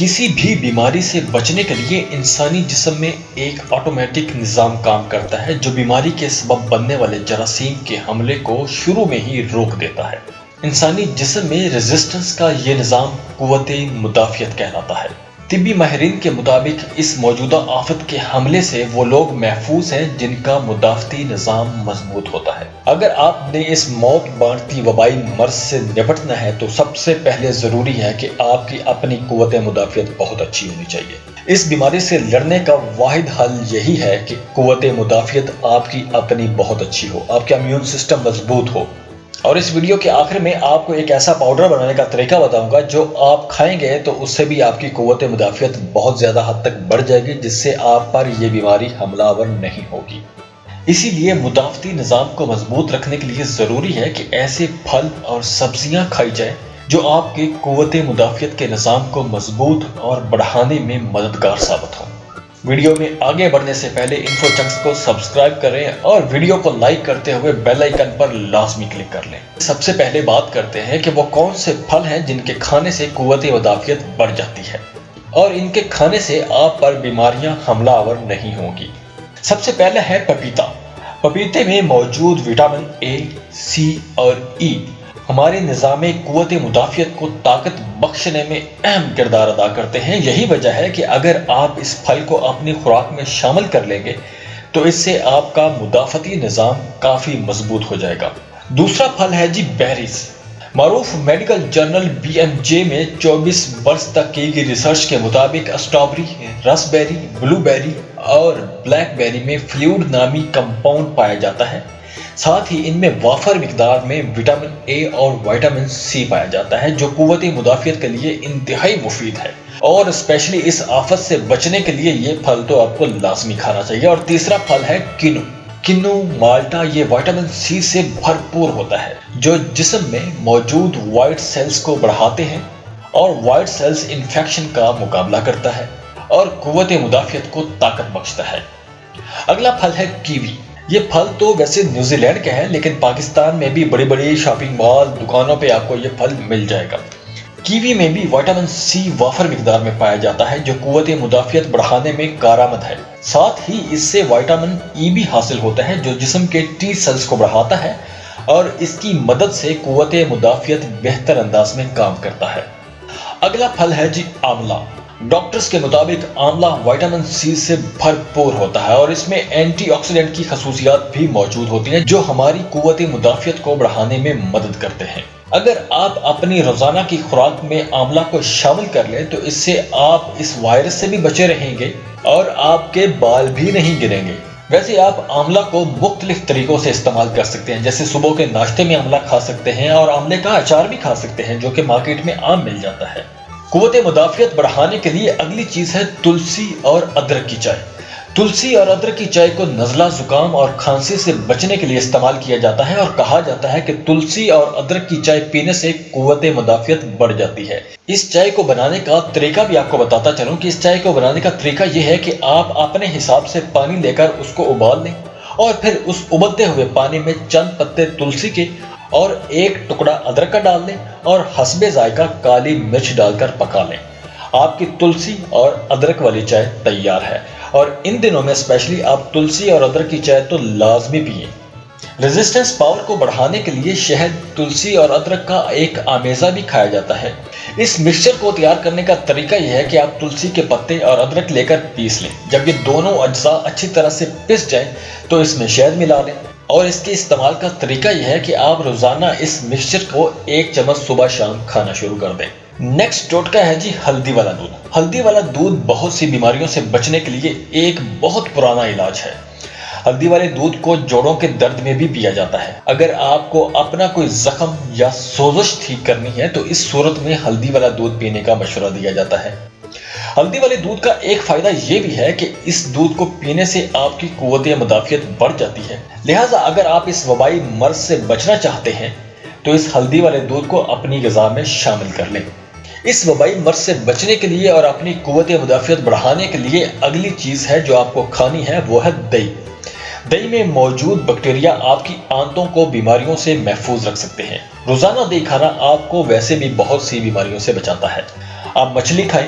کسی بھی بیماری سے بچنے کے لیے انسانی جسم میں ایک آٹومیٹک نظام کام کرتا ہے جو بیماری کے سبب بننے والے جراثیم کے حملے کو شروع میں ہی روک دیتا ہے۔ انسانی جسم میں ریزسٹنس کا یہ نظام قوت مدافعت کہلاتا ہے۔ طبی ماہرین کے مطابق اس موجودہ آفت کے حملے سے وہ لوگ محفوظ ہیں جن کا مدافعتی نظام مضبوط ہوتا ہے۔ اگر آپ نے اس موت بانٹتی وبائی مرض سے نپٹنا ہے تو سب سے پہلے ضروری ہے کہ آپ کی اپنی قوت مدافعت بہت اچھی ہونی چاہیے۔ اس بیماری سے لڑنے کا واحد حل یہی ہے کہ قوت مدافعت آپ کی اپنی بہت اچھی ہو، آپ کا امیون سسٹم مضبوط ہو۔ اور اس ویڈیو کے آخر میں آپ کو ایک ایسا پاؤڈر بنانے کا طریقہ بتاؤں گا جو آپ کھائیں گے تو اس سے بھی آپ کی قوت مدافعت بہت زیادہ حد تک بڑھ جائے گی، جس سے آپ پر یہ بیماری حملہ آور نہیں ہوگی۔ اسی لیے مدافعتی نظام کو مضبوط رکھنے کے لیے ضروری ہے کہ ایسے پھل اور سبزیاں کھائی جائیں جو آپ کے قوت مدافعت کے نظام کو مضبوط اور بڑھانے میں مددگار ثابت ہوں۔ ویڈیو میں آگے بڑھنے سے پہلے انفو چنکس کو سبسکرائب کریں اور ویڈیو کو لائک کرتے ہوئے بیل آئیکن پر لازمی کلک کر لیں۔ سب سے پہلے بات کرتے ہیں کہ وہ کون سے پھل ہیں جن کے کھانے سے قوت مدافعت بڑھ جاتی ہے اور ان کے کھانے سے آپ پر بیماریاں حملہ آور نہیں ہوں گی۔ سب سے پہلے ہے پپیتا۔ پپیتے میں موجود وٹامن اے، سی اور ای ہمارے نظام قوت مدافعت کو طاقت بخشنے میں اہم کردار ادا کرتے ہیں۔ یہی وجہ ہے کہ اگر آپ اس پھل کو اپنی خوراک میں شامل کر لیں گے تو اس سے آپ کا مدافعتی نظام کافی مضبوط ہو جائے گا۔ دوسرا پھل ہے بیریز۔ معروف میڈیکل جرنل BMJ میں 24 برس تک کی گئی ریسرچ کے مطابق اسٹرابیری، رس بیری، بلو بیری اور بلیک بیری میں فلیوڈ نامی کمپاؤنڈ پایا جاتا ہے۔ ساتھ ہی ان میں وافر مقدار میں وٹامن اے اور وٹامن سی پایا جاتا ہے جو قوت مدافعت کے لیے انتہائی مفید ہے، اور اسپیشلی اس آفت سے بچنے کے لیے یہ پھل تو آپ کو لازمی کھانا چاہیے۔ اور تیسرا پھل ہے کنو مالٹا۔ یہ وٹامن سی سے بھرپور ہوتا ہے جو جسم میں موجود وائٹ سیلز کو بڑھاتے ہیں اور وائٹ سیلز انفیکشن کا مقابلہ کرتا ہے اور قوت مدافعت کو طاقت بخشتا ہے۔ اگلا پھل ہے کیوی۔ یہ پھل تو ویسے نیوزی لینڈ کا ہے لیکن پاکستان میں بھی بڑی بڑی شاپنگ مال، دکانوں پہ آپ کو یہ پھل مل جائے گا۔ کیوی میں بھی وٹامن سی وافر مقدار میں پایا جاتا ہے جو قوت مدافعت بڑھانے میں کارآمد ہے۔ ساتھ ہی اس سے وٹامن ای بھی حاصل ہوتا ہے جو جسم کے ٹی سیلز کو بڑھاتا ہے اور اس کی مدد سے قوت مدافعت بہتر انداز میں کام کرتا ہے۔ اگلا پھل ہے آملہ۔ ڈاکٹرز کے مطابق آملہ وٹامن سی سے بھرپور ہوتا ہے اور اس میں اینٹی آکسیڈنٹ کی خصوصیات بھی موجود ہوتی ہیں جو ہماری قوت مدافعت کو بڑھانے میں مدد کرتے ہیں۔ اگر آپ اپنی روزانہ کی خوراک میں آملہ کو شامل کر لیں تو اس سے آپ اس وائرس سے بھی بچے رہیں گے اور آپ کے بال بھی نہیں گریں گے۔ ویسے آپ آملہ کو مختلف طریقوں سے استعمال کر سکتے ہیں، جیسے صبح کے ناشتے میں آملہ کھا سکتے ہیں اور آملے کا اچار بھی کھا سکتے ہیں جو کہ مارکیٹ میں عام مل جاتا ہے۔ قوت مدافعت بڑھانے کے لیے اگلی چیز ہے تلسی اور ادرک کی چائے۔ تلسی اور ادرک کی چائے کو نزلہ، زکام اور کھانسی سے بچنے کے لیے استعمال کیا جاتا ہے اور کہا جاتا ہے کہ تلسی اور ادرک کی چائے پینے سے قوت مدافعت بڑھ جاتی ہے۔ اس چائے کو بنانے کا طریقہ بھی آپ کو بتاتا چلوں کہ اس چائے کو بنانے کا طریقہ یہ ہے کہ آپ اپنے حساب سے پانی لے کر اس کو ابال لیں اور پھر اس ابلتے ہوئے پانی میں چند پتے تلسی کے اور ایک ٹکڑا ادرک کا ڈال دیں اور حسب ذائقہ کالی مرچ ڈال کر پکا لیں۔ آپ کی تلسی اور ادرک والی چائے تیار ہے، اور ان دنوں میں اسپیشلی آپ تلسی اور ادرک کی چائے تو لازمی پئیں۔ ریزسٹنس پاور کو بڑھانے کے لیے شہد، تلسی اور ادرک کا ایک آمیزہ بھی کھایا جاتا ہے۔ اس مکسچر کو تیار کرنے کا طریقہ یہ ہے کہ آپ تلسی کے پتے اور ادرک لے کر پیس لیں۔ جب یہ دونوں اجزاء اچھی طرح سے پس جائیں تو اس میں شہد ملا لیں، اور اس کے استعمال کا طریقہ یہ ہے کہ آپ روزانہ اس مکسچر کو 1 چمچ صبح شام کھانا شروع کر دیں۔ نیکسٹ ٹوٹکا ہے ہلدی والا دودھ۔ ہلدی والا دودھ بہت سی بیماریوں سے بچنے کے لیے ایک بہت پرانا علاج ہے۔ ہلدی والے دودھ کو جوڑوں کے درد میں بھی پیا جاتا ہے۔ اگر آپ کو اپنا کوئی زخم یا سوزش ٹھیک کرنی ہے تو اس صورت میں ہلدی والا دودھ پینے کا مشورہ دیا جاتا ہے۔ ہلدی والے دودھ کا ایک فائدہ یہ بھی ہے کہ اس دودھ کو پینے سے آپ کی قوت مدافعت بڑھ جاتی ہے، لہٰذا اگر آپ اس وبائی مرض سے بچنا چاہتے ہیں تو اس ہلدی والے دودھ کو اپنی غذا میں شامل کر لیں۔ اس وبائی مرض سے بچنے کے لیے اور اپنی قوت مدافعت بڑھانے کے لیے اگلی چیز ہے جو آپ کو کھانی ہے وہ ہے دہی۔ دہی میں موجود بیکٹیریا آپ کی آنتوں کو بیماریوں سے محفوظ رکھ سکتے ہیں۔ روزانہ دہی کھانا آپ کو ویسے بھی بہت سی بیماریوں سے بچاتا ہے۔ آپ مچھلی کھائیں،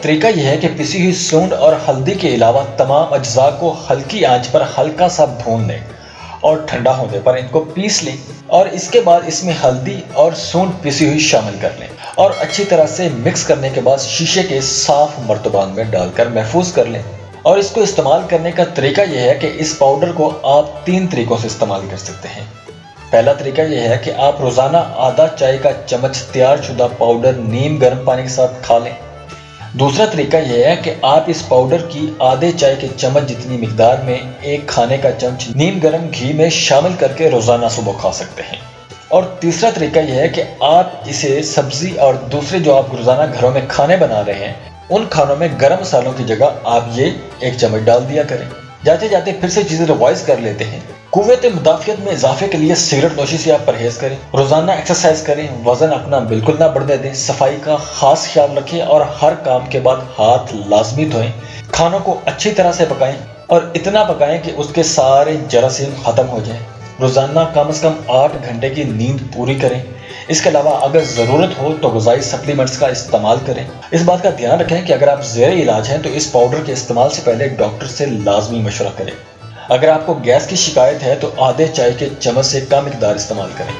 طریقہ یہ ہے کہ پسی ہوئی سونڈ اور ہلدی کے علاوہ تمام اجزاء کو ہلکی آنچ پر ہلکا سا بھون لیں اور ٹھنڈا ہونے پر ان کو پیس لیں، اور اس کے بعد اس میں ہلدی اور سونڈ پسی ہوئی شامل کر لیں اور اچھی طرح سے مکس کرنے کے بعد شیشے کے صاف مرتبان میں ڈال کر محفوظ کر لیں۔ اور اس کو استعمال کرنے کا طریقہ یہ ہے کہ اس پاؤڈر کو آپ 3 طریقوں سے استعمال کر سکتے ہیں۔ پہلا طریقہ یہ ہے کہ آپ روزانہ آدھا چائے کا چمچ تیار شدہ پاؤڈر نیم گرم پانی کے ساتھ کھا لیں۔ دوسرا طریقہ یہ ہے کہ آپ اس پاؤڈر کی آدھے چائے کے چمچ جتنی مقدار میں ایک کھانے کا چمچ نیم گرم گھی میں شامل کر کے روزانہ صبح کھا سکتے ہیں۔ اور تیسرا طریقہ یہ ہے کہ آپ اسے سبزی اور دوسرے جو آپ روزانہ گھروں میں کھانے بنا رہے ہیں ان کھانوں میں گرم مسالوں کی جگہ آپ یہ 1 چمچ ڈال دیا کریں۔ جاتے جاتے پھر سے چیزیں ریوائز کر لیتے ہیں۔ قوت مدافعت میں اضافے کے لیے سگریٹ نوشی سے آپ پرہیز کریں، روزانہ ایکسرسائز کریں، وزن اپنا بالکل نہ بڑھنے دیں، صفائی کا خاص خیال رکھیں اور ہر کام کے بعد ہاتھ لازمی دھوئیں، کھانوں کو اچھی طرح سے پکائیں اور اتنا پکائیں کہ اس کے سارے جراثیم ختم ہو جائیں۔ روزانہ کم از کم 8 گھنٹے کی نیند پوری کریں۔ اس کے علاوہ اگر ضرورت ہو تو غذائی سپلیمنٹس کا استعمال کریں۔ اس بات کا دھیان رکھیں کہ اگر آپ زیر علاج ہیں تو اس پاؤڈر کے استعمال سے پہلے ڈاکٹر سے لازمی مشورہ کریں۔ اگر آپ کو گیس کی شکایت ہے تو آدھے چائے کے چمچ سے کم مقدار استعمال کریں۔